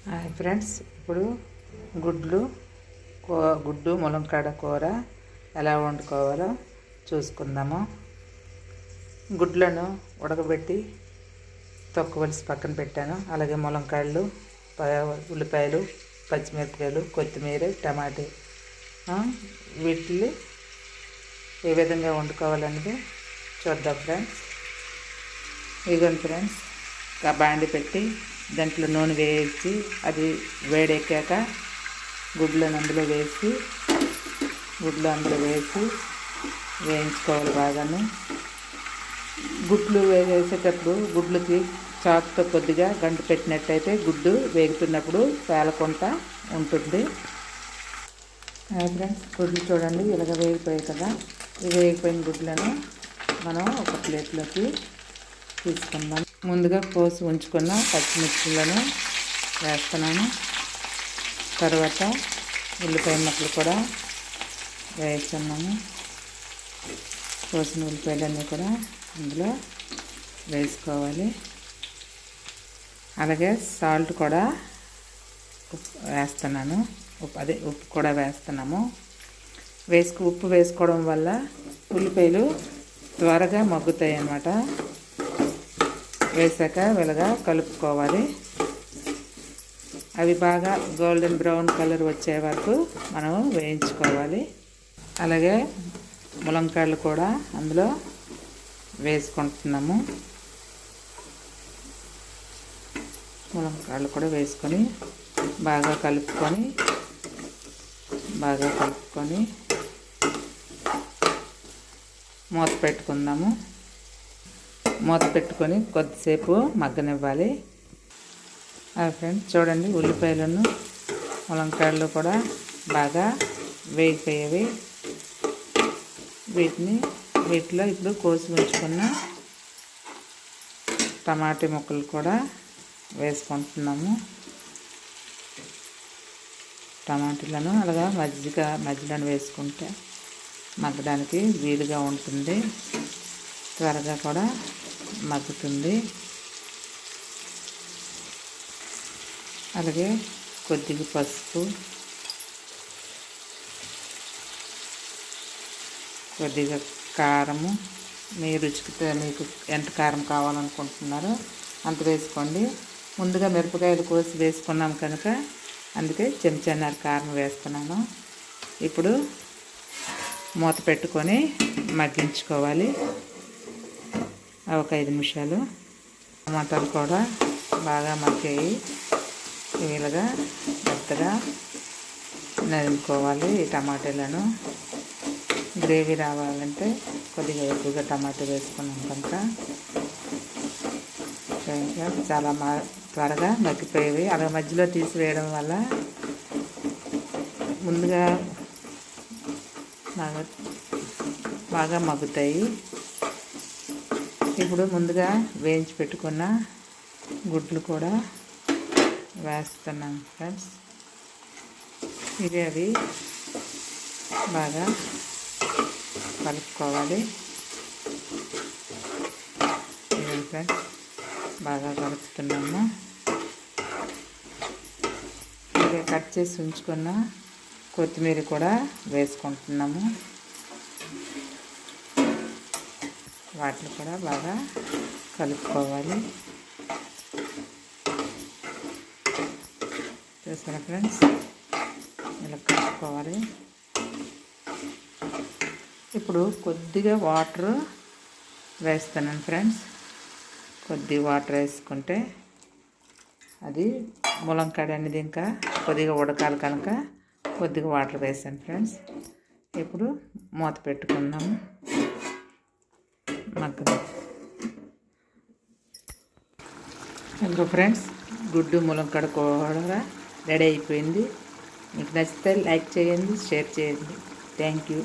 Hi friends, ఇప్పుడు గుడ్డు ములంకాడ కూర ఎలా వండుకోవాలో చూసుకుందాము. గుడ్లను ఉడకబెట్టి తొక్కవలసి పక్కన పెట్టాను. అలాగే ములంకాయలు, ఉల్లిపాయలు, పచ్చిమిరపకాయలు, కొత్తిమీర, టమాటా వీటిని ఏ విధంగా వండుకోవాలనేది చూద్దాం ఫ్రెండ్స్. ఇదిగోండి ఫ్రెండ్స్, బాండి పెట్టి దాంట్లో నూనె వేసి అది వేడెక్కాక గుడ్లను అందులో వేసి వేయించుకోవాలి బాగాను. గుడ్లు వేసేటప్పుడు గుడ్లకి చాకుతో కొద్దిగా గంట పెట్టినట్టయితే గుడ్డు వేగుతున్నప్పుడు పేలకుండా ఉంటుంది. ఫ్రెండ్స్, గుడ్లు చూడండి ఇలాగ వేగిపోయాయి కదా. ఈ వేగిపోయిన గుడ్లను మనం ఒక ప్లేట్లోకి తీసుకుందాం. ముందుగా కోసి ఉంచుకున్న పచ్చిమిర్చిలను వేస్తున్నాను. తర్వాత ఉల్లిపాయ ముక్కలు కూడా వేస్తున్నాము. కోసిన ఉల్లిపాయలన్నీ కూడా అందులో వేసుకోవాలి. అలాగే సాల్ట్ కూడా వేస్తున్నాను. ఉప్పు కూడా వేస్తున్నాము. ఉప్పు వేసుకోవడం వల్ల ఉల్లిపాయలు త్వరగా మగ్గుతాయి అన్నమాట. వేసాక వెలగా కలుపుకోవాలి. అవి బాగా గోల్డెన్ బ్రౌన్ కలర్ వచ్చే వరకు మనం వేయించుకోవాలి. అలాగే ములంకాయలు కూడా అందులో వేసుకుంటున్నాము. ములంకాయలు కూడా వేసుకొని బాగా కలుపుకొని మూత పెట్టుకుందాము. మూత పెట్టుకొని కొద్దిసేపు మగ్గనివ్వాలి. ఫ్రెండ్స్ చూడండి, ఉల్లిపాయలను ములంకాయలు కూడా బాగా వేగిపోయేవి. వీటిలో ఇప్పుడు కోసి ఉంచుకున్న టమాటా ముక్కలు కూడా వేసుకుంటున్నాము. టమాటాలను అలాగా మధ్యలో వేసుకుంటే మగ్గడానికి వీలుగా ఉంటుంది. త్వరగా కూడా మగ్గుతుంది. అలాగే కొద్దిగా పసుపు, కొద్దిగా కారము, మీ రుచికి మీకు ఎంత కారం కావాలనుకుంటున్నారో అంత వేసుకోండి. ముందుగా మిరపకాయలు కోసి వేసుకున్నాం కనుక అందుకే చెంచాన్నర కారం వేస్తున్నాను. ఇప్పుడు మూత పెట్టుకొని మగ్గించుకోవాలి ఒక 5 నిమిషాలు. టమాటాలు కూడా బాగా మగ్గాయి. ఇలాగా మెత్తగా నరుముకోవాలి. ఈ టమాటాలను గ్రేవీ రావాలంటే కొద్దిగా ఎక్కువగా టమాటా వేసుకున్నాం కనుక చాలా త్వరగా మగ్గిపోయేవి. అలా మధ్యలో తీసివేయడం వల్ల ముందుగా బాగా మగ్గుతాయి. ఇప్పుడు ముందుగా వేయించి పెట్టుకున్న గుడ్లు కూడా వేస్తున్నాం ఫ్రెండ్స్. అవి బాగా కలుపుకోవాలి. ఫ్రెండ్స్ బాగా కలుపుతున్నాము. ఇదే కట్ చేసి ఉంచుకున్న కొత్తిమీర కూడా వేసుకుంటున్నాము. వాటిని కూడా బాగా కలుపుకోవాలి. చూసారా ఫ్రెండ్స్, ఇలా కలుపుకోవాలి. ఇప్పుడు కొద్దిగా వాటర్ వేస్తున్నాను ఫ్రెండ్స్. కొద్దిగా వాటర్ వేసుకుంటే అది ములంకాడ అనేది ఇంకా కొద్దిగా ఉడకాలి కనుక కొద్దిగా వాటర్ వేసాను ఫ్రెండ్స్. ఇప్పుడు మూత పెట్టుకుందాము. ఇంకా ఫ్రెండ్స్, గుడ్డు ములంకాడ కూర రెడీ అయిపోయింది. మీకు నచ్చితే లైక్ చేయండి, షేర్ చేయండి. Thank you.